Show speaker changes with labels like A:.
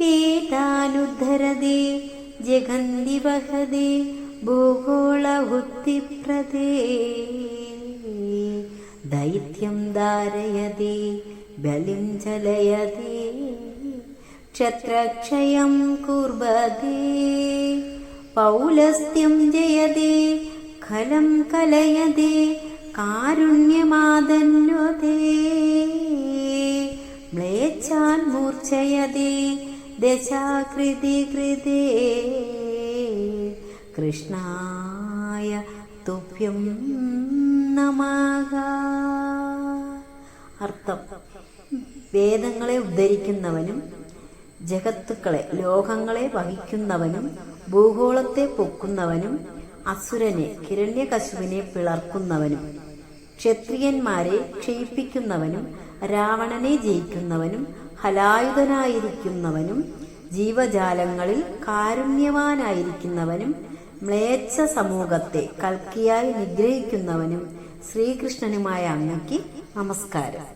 A: വേദാനുദ്ധരതേ ജഗന്തി വഹതേ ഭൂഗോളവൃത്തിപ്രദേ ദൈത്യം ധാരയതേ ബലിം ചലയതേ ക്ഷത്രക്ഷയം കുർവതേ പൗലസ്ത്യം ജയതേ ഖലം കലയതേ കാരുണ്യമാദന്വതേ മ്ലേച്ഛാൻ മൂർച്ഛയതേ ദശാകൃതി കൃതേ കൃഷ്ണായ തുഭ്യം നമഃ. അർത്ഥം: വേദങ്ങളെ ഉദ്ധരിക്കുന്നവനും ജഗത്തുക്കളെ ലോകങ്ങളെ വഹിക്കുന്നവനും ഭൂഗോളത്തെ പൊക്കുന്നവനും അസുരനെ ഹിരണ്യകശിപുവിനെ പിളർക്കുന്നവനും ക്ഷത്രിയന്മാരെ ക്ഷയിപ്പിക്കുന്നവനും രാവണനെ ജയിക്കുന്നവനും ഹലായുധനായിരിക്കുന്നവനും ജീവജാലങ്ങളിൽ കാരുണ്യവാനായിരിക്കുന്നവനും മ്ലേച്ഛ സമൂഹത്തെ കൽക്കിയായി നിഗ്രഹിക്കുന്നവനും ശ്രീകൃഷ്ണനുമായ അങ്ങയ്ക്ക് നമസ്കാരം.